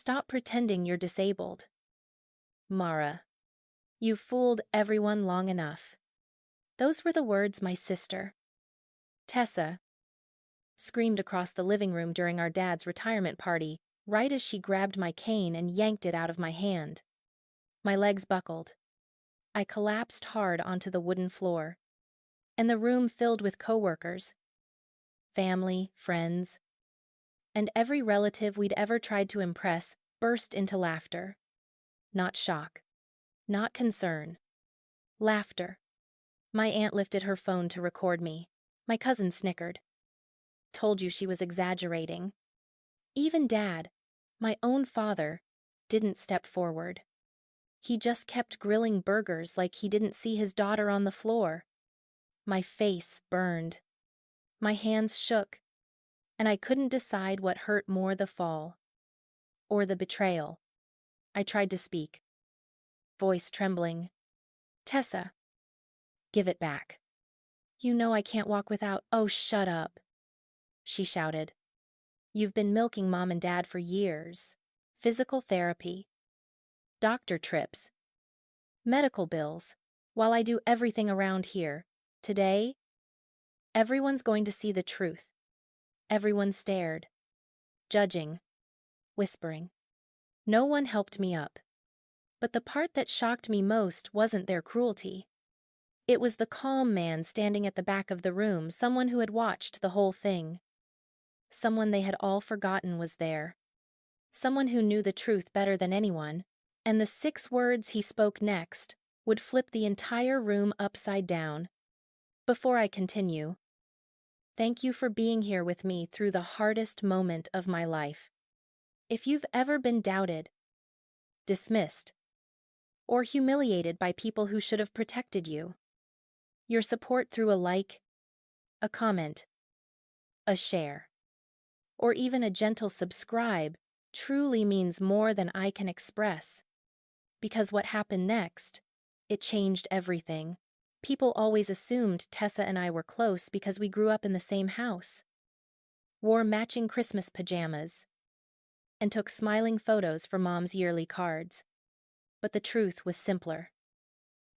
Stop pretending you're disabled. Mara, you've fooled everyone long enough. Those were the words my sister, Tessa, screamed across the living room during our dad's retirement party, right as she grabbed my cane and yanked it out of my hand. My legs buckled. I collapsed hard onto the wooden floor, and the room filled with coworkers, family, friends, and every relative we'd ever tried to impress burst into laughter. Not shock. Not concern. Laughter. My aunt lifted her phone to record me. My cousin snickered. Told you she was exaggerating. Even Dad, my own father, didn't step forward. He just kept grilling burgers like he didn't see his daughter on the floor. My face burned. My hands shook, and I couldn't decide what hurt more, the fall or the betrayal. I tried to speak, voice trembling. Tessa, give it back. You know I can't walk without— Oh, shut up, she shouted. You've been milking Mom and Dad for years. Physical therapy, doctor trips, medical bills, while I do everything around here. Today, everyone's going to see the truth. Everyone stared, judging, whispering. No one helped me up. But the part that shocked me most wasn't their cruelty. It was the calm man standing at the back of the room, someone who had watched the whole thing. Someone they had all forgotten was there. Someone who knew the truth better than anyone, and the 6 words he spoke next would flip the entire room upside down. Before I continue, thank you for being here with me through the hardest moment of my life. If you've ever been doubted, dismissed, or humiliated by people who should have protected you, your support through a like, a comment, a share, or even a gentle subscribe truly means more than I can express. Because what happened next, it changed everything. People always assumed Tessa and I were close because we grew up in the same house, wore matching Christmas pajamas, and took smiling photos for Mom's yearly cards. But the truth was simpler.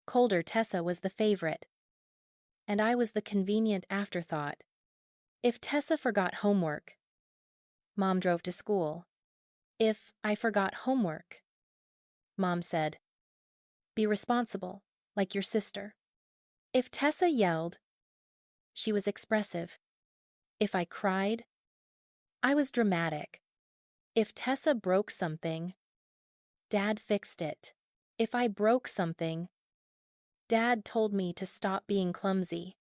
Colder Tessa was the favorite, and I was the convenient afterthought. If Tessa forgot homework, Mom drove to school. If I forgot homework, Mom said, "Be responsible, like your sister." If Tessa yelled, she was expressive. If I cried, I was dramatic. If Tessa broke something, Dad fixed it. If I broke something, Dad told me to stop being clumsy.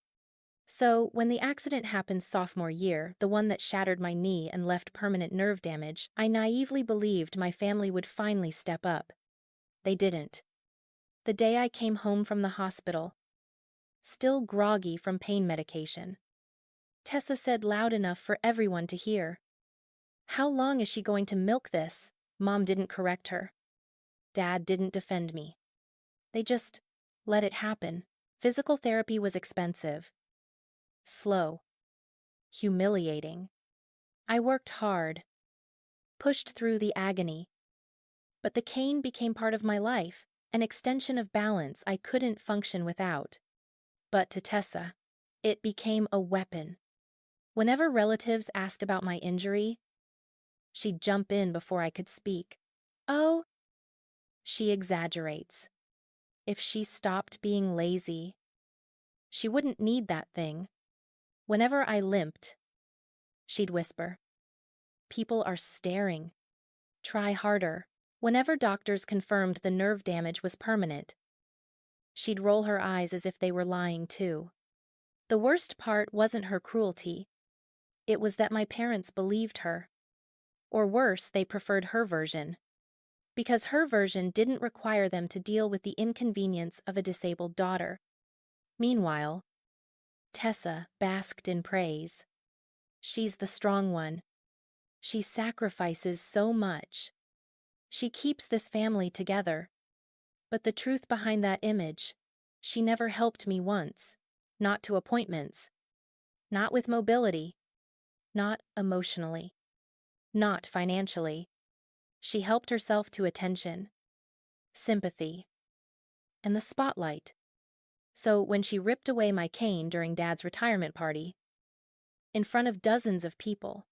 So, when the accident happened sophomore year, the one that shattered my knee and left permanent nerve damage, I naively believed my family would finally step up. They didn't. The day I came home from the hospital, still groggy from pain medication, Tessa said loud enough for everyone to hear, "How long is she going to milk this?" Mom didn't correct her. Dad didn't defend me. They just let it happen. Physical therapy was expensive, slow, humiliating. I worked hard, pushed through the agony. But the cane became part of my life, an extension of balance I couldn't function without. But to Tessa, it became a weapon. Whenever relatives asked about my injury, she'd jump in before I could speak. "Oh, she exaggerates. If she stopped being lazy, she wouldn't need that thing." Whenever I limped, she'd whisper, "People are staring. Try harder." Whenever doctors confirmed the nerve damage was permanent, she'd roll her eyes as if they were lying too. The worst part wasn't her cruelty. It was that my parents believed her. Or worse, they preferred her version. Because her version didn't require them to deal with the inconvenience of a disabled daughter. Meanwhile, Tessa basked in praise. She's the strong one. She sacrifices so much. She keeps this family together. But the truth behind that image, she never helped me once. Not to appointments. Not with mobility. Not emotionally. Not financially. She helped herself to attention, sympathy, and the spotlight. So when she ripped away my cane during Dad's retirement party, in front of dozens of people,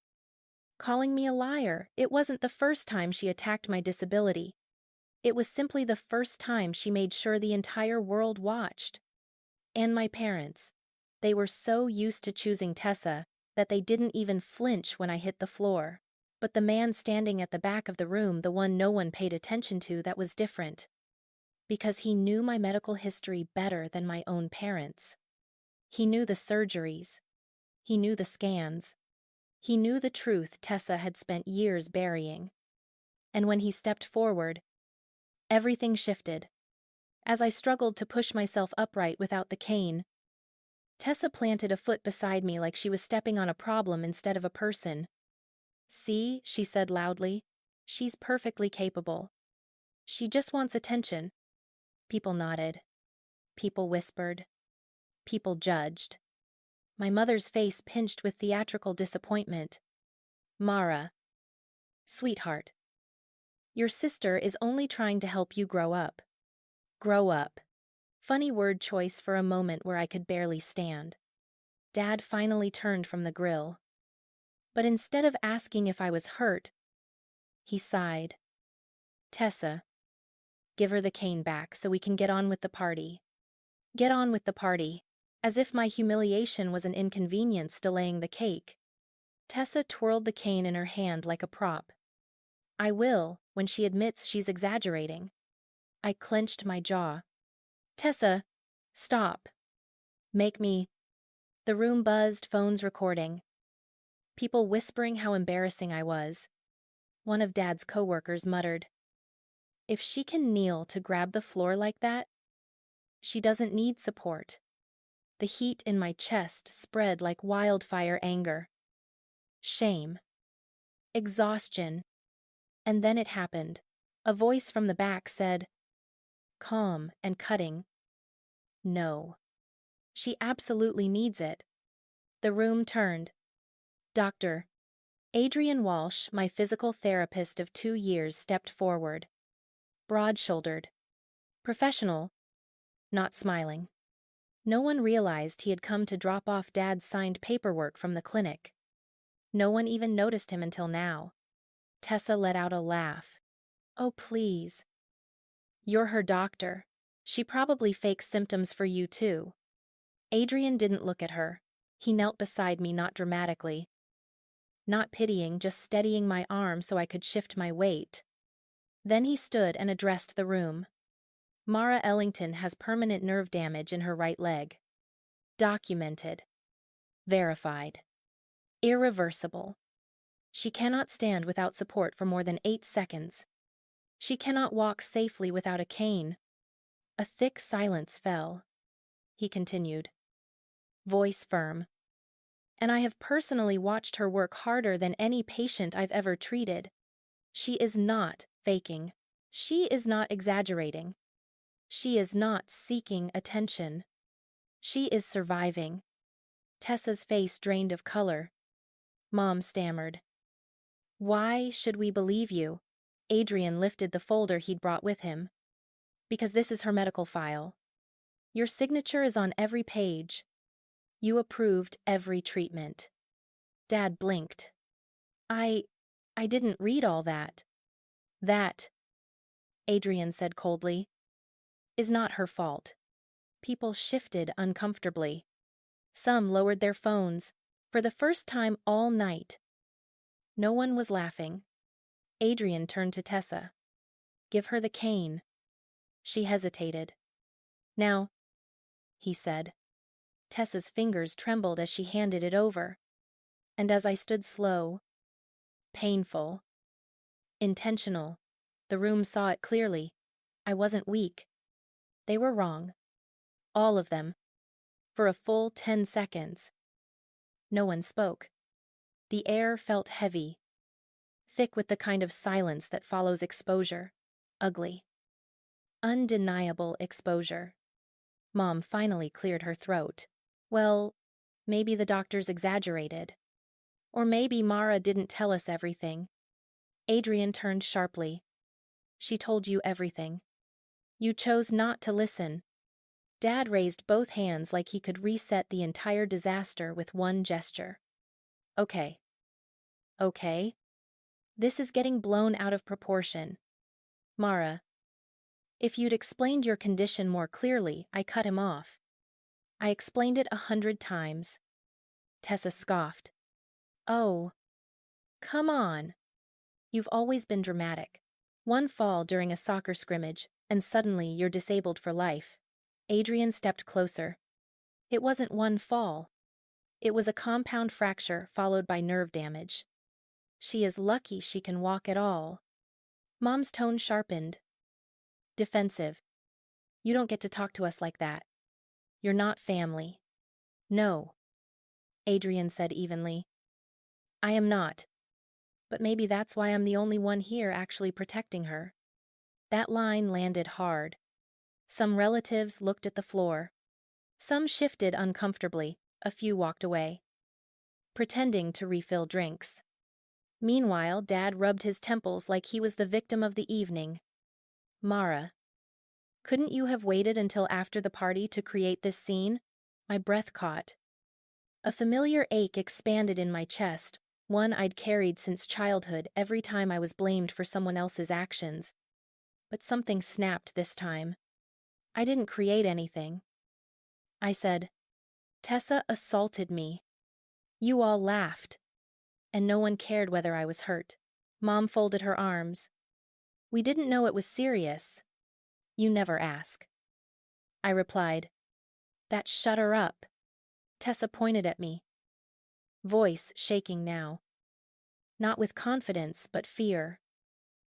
calling me a liar, it wasn't the first time she attacked my disability. It was simply the first time she made sure the entire world watched. And my parents. They were so used to choosing Tessa that they didn't even flinch when I hit the floor. But the man standing at the back of the room, the one no one paid attention to, that was different. Because he knew my medical history better than my own parents. He knew the surgeries. He knew the scans. He knew the truth Tessa had spent years burying. And when he stepped forward, everything shifted. As I struggled to push myself upright without the cane, Tessa planted a foot beside me like she was stepping on a problem instead of a person. "See," she said loudly, "she's perfectly capable. She just wants attention." People nodded. People whispered. People judged. My mother's face pinched with theatrical disappointment. "Mara, sweetheart, your sister is only trying to help you grow up." Grow up. Funny word choice for a moment where I could barely stand. Dad finally turned from the grill. But instead of asking if I was hurt, he sighed. "Tessa, give her the cane back so we can get on with the party." Get on with the party, as if my humiliation was an inconvenience delaying the cake. Tessa twirled the cane in her hand like a prop. "I will, when she admits she's exaggerating." I clenched my jaw. "Tessa, stop. Make me." The room buzzed, phones recording. People whispering how embarrassing I was. One of Dad's coworkers muttered, "If she can kneel to grab the floor like that, she doesn't need support." The heat in my chest spread like wildfire anger. Shame. Exhaustion. And then it happened. A voice from the back said, calm and cutting, "No. She absolutely needs it." The room turned. Dr. Adrian Walsh, my physical therapist of 2 years, stepped forward. Broad-shouldered. Professional. Not smiling. No one realized he had come to drop off Dad's signed paperwork from the clinic. No one even noticed him until now. Tessa let out a laugh. "Oh, please. You're her doctor. She probably fakes symptoms for you too." Adrian didn't look at her. He knelt beside me, not dramatically. Not pitying, just steadying my arm so I could shift my weight. Then he stood and addressed the room. "Mara Ellington has permanent nerve damage in her right leg. Documented. Verified. Irreversible. She cannot stand without support for more than 8 seconds. She cannot walk safely without a cane." A thick silence fell. He continued, voice firm. "And I have personally watched her work harder than any patient I've ever treated. She is not faking. She is not exaggerating. She is not seeking attention. She is surviving." Tessa's face drained of color. Mom stammered, "Why should we believe you?" Adrian lifted the folder he'd brought with him. "Because this is her medical file. Your signature is on every page. You approved every treatment." Dad blinked. I didn't read all that." "That," Adrian said coldly, "is not her fault." People shifted uncomfortably. Some lowered their phones, for the first time all night. No one was laughing. Adrian turned to Tessa. "Give her the cane." She hesitated. "Now," he said. Tessa's fingers trembled as she handed it over. And as I stood slow, painful, intentional, the room saw it clearly. I wasn't weak. They were wrong. All of them. For a full 10 seconds. No one spoke. The air felt heavy, thick with the kind of silence that follows exposure. Ugly. Undeniable exposure. Mom finally cleared her throat. "Well, maybe the doctors exaggerated. Or maybe Mara didn't tell us everything. Adrian turned sharply. She told you everything. You chose not to listen. Dad raised both hands like he could reset the entire disaster with one gesture. Okay. Okay. This is getting blown out of proportion. Mara. If you'd explained your condition more clearly, I cut him off. I explained it 100 times. Tessa scoffed. Oh. Come on. You've always been dramatic. One fall during a soccer scrimmage, and suddenly you're disabled for life. Adrian stepped closer. It wasn't one fall. It was a compound fracture followed by nerve damage. She is lucky she can walk at all. Mom's tone sharpened. Defensive. You don't get to talk to us like that. You're not family. No, Adrian said evenly. I am not. But maybe that's why I'm the only one here actually protecting her. That line landed hard. Some relatives looked at the floor. Some shifted uncomfortably, a few walked away, pretending to refill drinks. Meanwhile, Dad rubbed his temples like he was the victim of the evening. Mara. Couldn't you have waited until after the party to create this scene? My breath caught. A familiar ache expanded in my chest, one I'd carried since childhood every time I was blamed for someone else's actions. But something snapped this time. I didn't create anything. I said, Tessa assaulted me. You all laughed. And no one cared whether I was hurt. Mom folded her arms. We didn't know it was serious. You never ask. I replied, that shut her up. Tessa pointed at me. Voice shaking now. Not with confidence, but fear.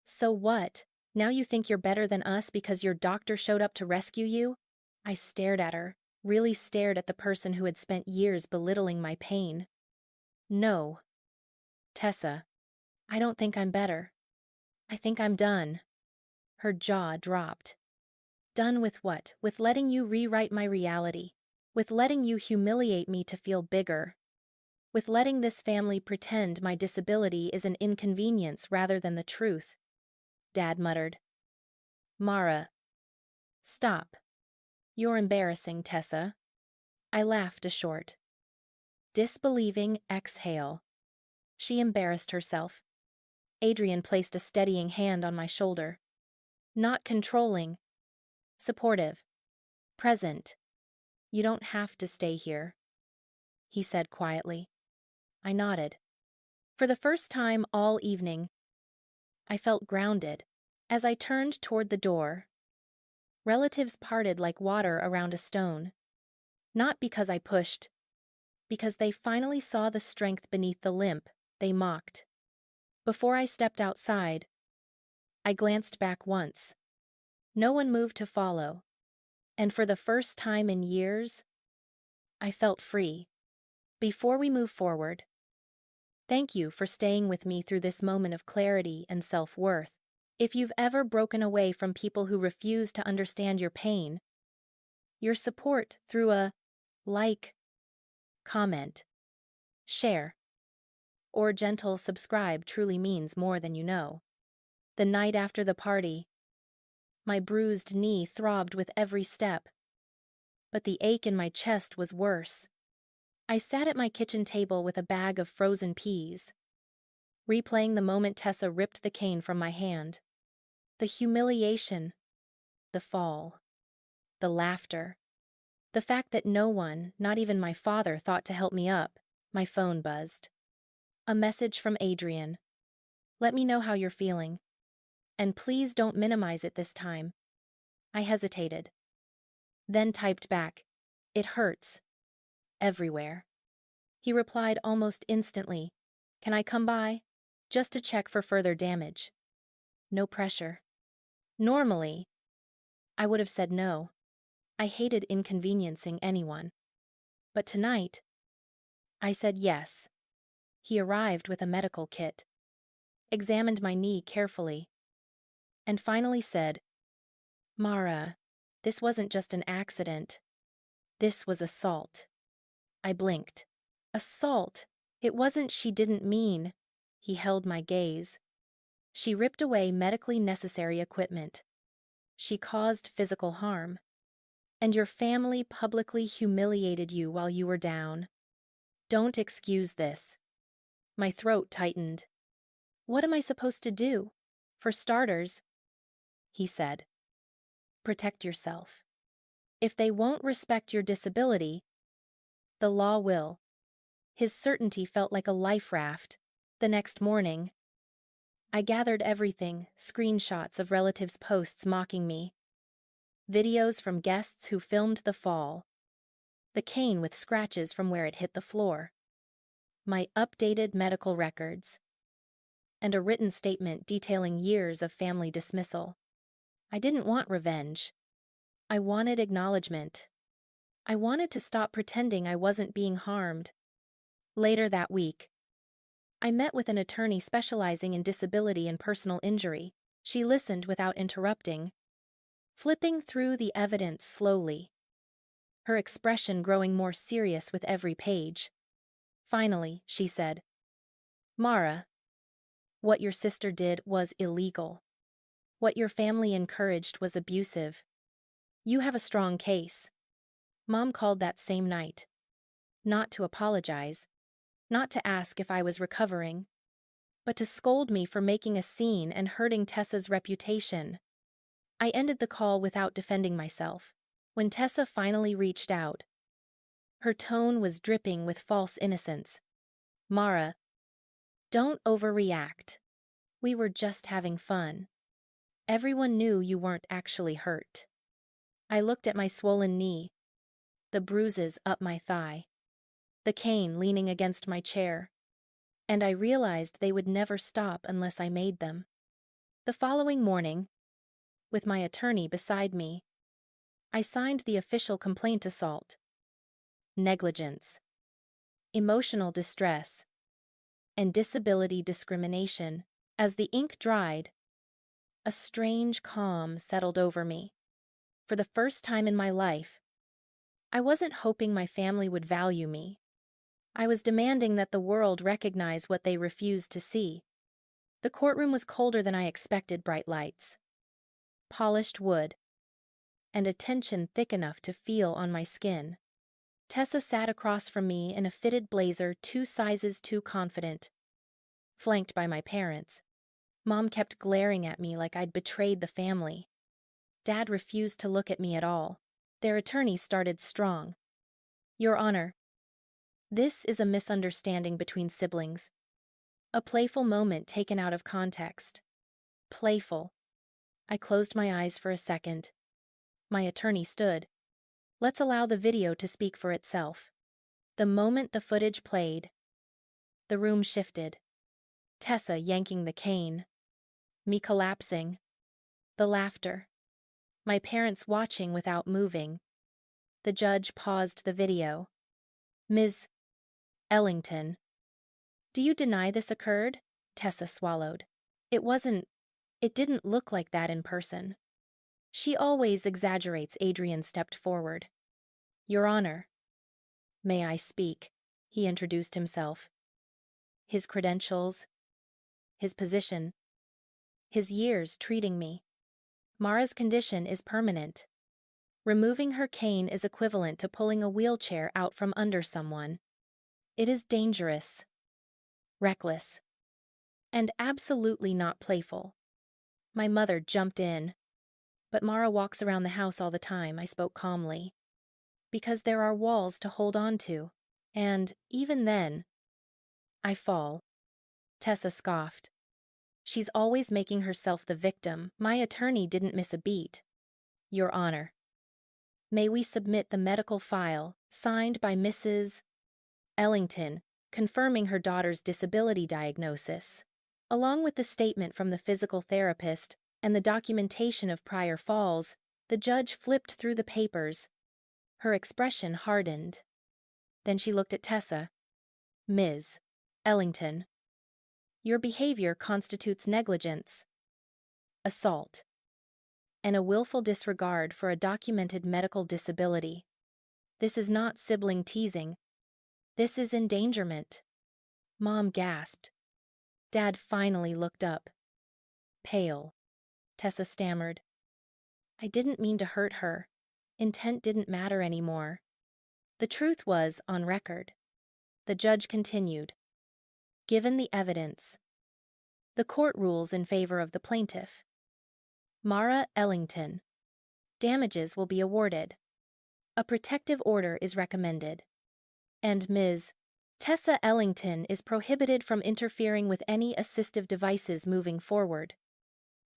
So what? Now you think you're better than us because your doctor showed up to rescue you? I stared at her, really stared at the person who had spent years belittling my pain. No. Tessa, I don't think I'm better. I think I'm done. Her jaw dropped. Done with what? With letting you rewrite my reality. With letting you humiliate me to feel bigger. With letting this family pretend my disability is an inconvenience rather than the truth. Dad muttered. Mara. Stop. You're embarrassing, Tessa. I laughed a short. Disbelieving exhale. She embarrassed herself. Adrian placed a steadying hand on my shoulder. Not controlling. Supportive. Present. You don't have to stay here, he said quietly. I nodded. For the first time all evening, I felt grounded. As I turned toward the door, relatives parted like water around a stone. Not because I pushed, because they finally saw the strength beneath the limp they mocked. Before I stepped outside, I glanced back once. No one moved to follow, and for the first time in years, I felt free. Before we move forward, thank you for staying with me through this moment of clarity and self-worth. If you've ever broken away from people who refuse to understand your pain, your support through a like, comment, share, or gentle subscribe truly means more than you know. The night after the party, my bruised knee throbbed with every step, but the ache in my chest was worse. I sat at my kitchen table with a bag of frozen peas, replaying the moment Tessa ripped the cane from my hand. The humiliation, the fall, the laughter, the fact that no one, not even my father, thought to help me up. My phone buzzed. A message from Adrian. Let me know how you're feeling. And please don't minimize it this time. I hesitated. Then typed back, it hurts. Everywhere. He replied almost instantly, can I come by? Just to check for further damage. No pressure. Normally, I would have said no. I hated inconveniencing anyone. But tonight, I said yes. He arrived with a medical kit, examined my knee carefully, and finally said, Mara, this wasn't just an accident. This was assault. I blinked. Assault? It wasn't she didn't mean. He held my gaze. She ripped away medically necessary equipment. She caused physical harm. And your family publicly humiliated you while you were down. Don't excuse this. My throat tightened. What am I supposed to do? For starters, he said, protect yourself. If they won't respect your disability, the law will. His certainty felt like a life raft. The next morning, I gathered everything, screenshots of relatives' posts mocking me, videos from guests who filmed the fall, the cane with scratches from where it hit the floor, my updated medical records, and a written statement detailing years of family dismissal. I didn't want revenge. I wanted acknowledgement. I wanted to stop pretending I wasn't being harmed. Later that week, I met with an attorney specializing in disability and personal injury. She listened without interrupting, flipping through the evidence slowly, her expression growing more serious with every page. Finally, she said, Mara, what your sister did was illegal. What your family encouraged was abusive. You have a strong case. Mom called that same night. Not to apologize, not to ask if I was recovering, but to scold me for making a scene and hurting Tessa's reputation. I ended the call without defending myself. When Tessa finally reached out, her tone was dripping with false innocence. Mara, don't overreact. We were just having fun. Everyone knew you weren't actually hurt. I looked at my swollen knee, the bruises up my thigh, the cane leaning against my chair, and I realized they would never stop unless I made them. The following morning, with my attorney beside me, I signed the official complaint: assault, negligence, emotional distress, and disability discrimination. As the ink dried, a strange calm settled over me. For the first time in my life, I wasn't hoping my family would value me. I was demanding that the world recognize what they refused to see. The courtroom was colder than I expected: bright lights, polished wood, and a tension thick enough to feel on my skin. Tessa sat across from me in a fitted blazer 2 sizes too confident, flanked by my parents. Mom kept glaring at me like I'd betrayed the family. Dad refused to look at me at all. Their attorney started strong. Your Honor, this is a misunderstanding between siblings. A playful moment taken out of context. Playful. I closed my eyes for a second. My attorney stood. Let's allow the video to speak for itself. The moment the footage played, the room shifted. Tessa yanking the cane. Me collapsing. The laughter. My parents watching without moving. The judge paused the video. Ms. Ellington, do you deny this occurred? Tessa swallowed. It didn't look like that in person. She always exaggerates. Adrian stepped forward. Your Honor. May I speak? He introduced himself. His credentials, his position, his years treating me. Mara's condition is permanent. Removing her cane is equivalent to pulling a wheelchair out from under someone. It is dangerous, reckless, and absolutely not playful. My mother jumped in. But Mara walks around the house all the time, I spoke calmly. Because there are walls to hold on to. And, even then, I fall. Tessa scoffed. She's always making herself the victim. My attorney didn't miss a beat. Your Honor. May we submit the medical file, signed by Mrs. Ellington, confirming her daughter's disability diagnosis, along with the statement from the physical therapist and the documentation of prior falls. The judge flipped through the papers. Her expression hardened. Then she looked at Tessa. Ms. Ellington, your behavior constitutes negligence, assault, and a willful disregard for a documented medical disability. This is not sibling teasing. This is endangerment. Mom gasped. Dad finally looked up. Pale. Tessa stammered. I didn't mean to hurt her. Intent didn't matter anymore. The truth was on record. The judge continued. Given the evidence, the court rules in favor of the plaintiff. Mara Ellington. Damages will be awarded. A protective order is recommended. And Ms. Tessa Ellington is prohibited from interfering with any assistive devices moving forward.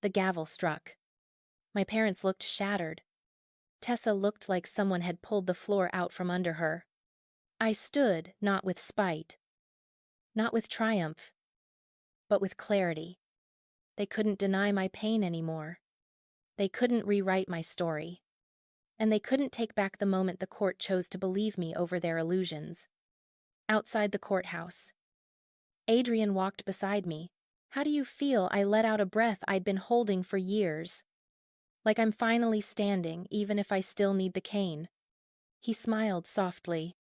The gavel struck. My parents looked shattered. Tessa looked like someone had pulled the floor out from under her. I stood, not with spite, not with triumph, but with clarity. They couldn't deny my pain anymore. They couldn't rewrite my story. And they couldn't take back the moment the court chose to believe me over their illusions. Outside the courthouse, Adrian walked beside me. How do you feel? I let out a breath I'd been holding for years. Like I'm finally standing, even if I still need the cane. He smiled softly.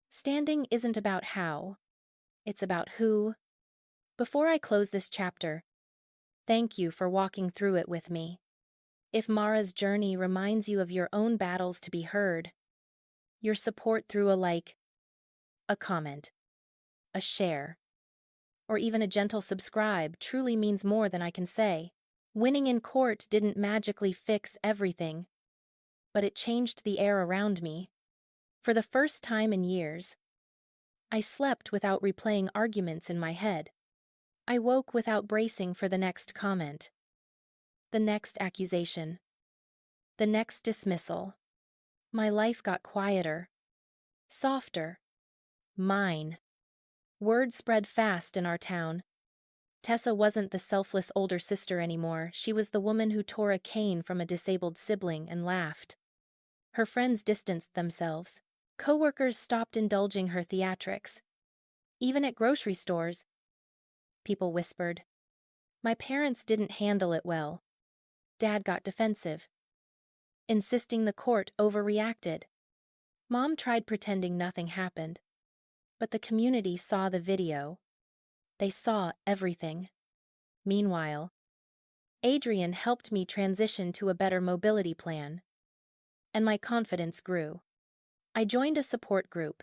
Standing isn't about how. It's about who. Before I close this chapter, thank you for walking through it with me. If Mara's journey reminds you of your own battles to be heard, your support through a like, a comment, a share, or even a gentle subscribe truly means more than I can say. Winning in court didn't magically fix everything, but it changed the air around me. For the first time in years, I slept without replaying arguments in my head. I woke without bracing for the next comment, the next accusation, the next dismissal. My life got quieter, softer, mine. Word spread fast in our town. Tessa wasn't the selfless older sister anymore. She was the woman who tore a cane from a disabled sibling and laughed. Her friends distanced themselves. Coworkers stopped indulging her theatrics. Even at grocery stores, people whispered. My parents didn't handle it well. Dad got defensive, insisting the court overreacted. Mom tried pretending nothing happened, but the community saw the video. They saw everything. Meanwhile, Adrian helped me transition to a better mobility plan, and my confidence grew. I joined a support group.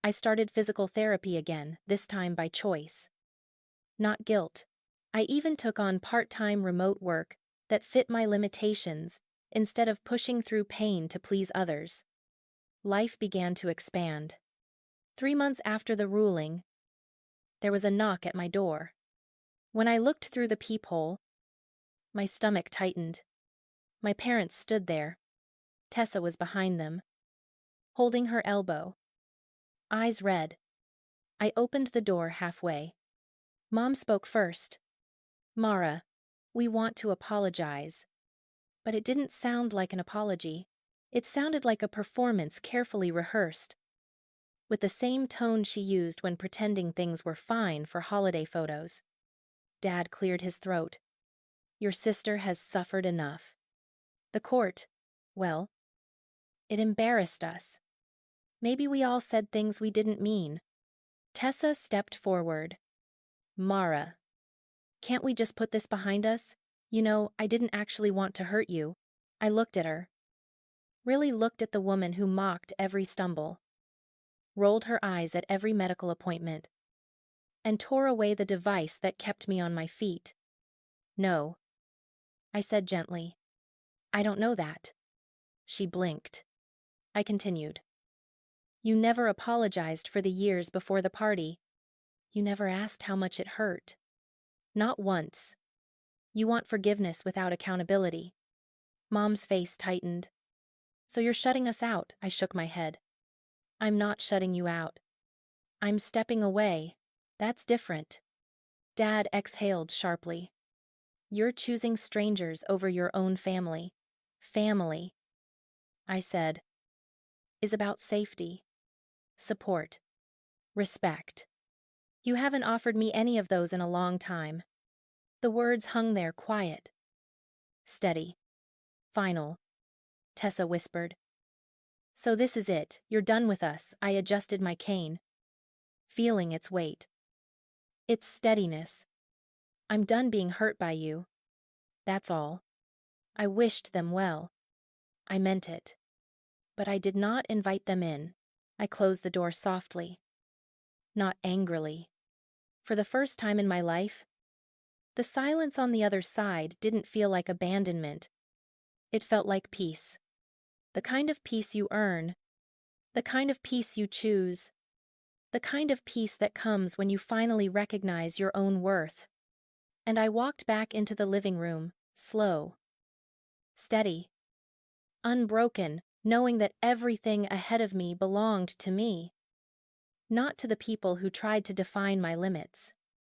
I started physical therapy again, this time by choice, not guilt. I even took on part-time remote work that fit my limitations instead of pushing through pain to please others. Life began to expand. 3 months after the ruling, there was a knock at my door. When I looked through the peephole, my stomach tightened. My parents stood there. Tessa was behind them, holding her elbow, eyes red. I opened the door halfway. Mom spoke first. Mara, we want to apologize. But it didn't sound like an apology. It sounded like a performance carefully rehearsed, with the same tone she used when pretending things were fine for holiday photos. Dad cleared his throat. Your sister has suffered enough. The court, well, it embarrassed us. Maybe we all said things we didn't mean. Tessa stepped forward. Mara, can't we just put this behind us? You know, I didn't actually want to hurt you. I looked at her. Really looked at the woman who mocked every stumble, rolled her eyes at every medical appointment, and tore away the device that kept me on my feet. No, I said gently. I don't know that. She blinked. I continued. You never apologized for the years before the party. You never asked how much it hurt. Not once. You want forgiveness without accountability. Mom's face tightened. So you're shutting us out, I shook my head. I'm not shutting you out. I'm stepping away. That's different. Dad exhaled sharply. You're choosing strangers over your own family. Family, I said, is about safety, support, respect. You haven't offered me any of those in a long time. The words hung there quiet. Steady. Final. Tessa whispered. So this is it, you're done with us. I adjusted my cane, feeling its weight, its steadiness. I'm done being hurt by you. That's all. I wished them well. I meant it. But I did not invite them in. I closed the door softly, not angrily. For the first time in my life, the silence on the other side didn't feel like abandonment. It felt like peace. The kind of peace you earn, the kind of peace you choose, the kind of peace that comes when you finally recognize your own worth. And I walked back into the living room, slow, steady, unbroken, knowing that everything ahead of me belonged to me, not to the people who tried to define my limits.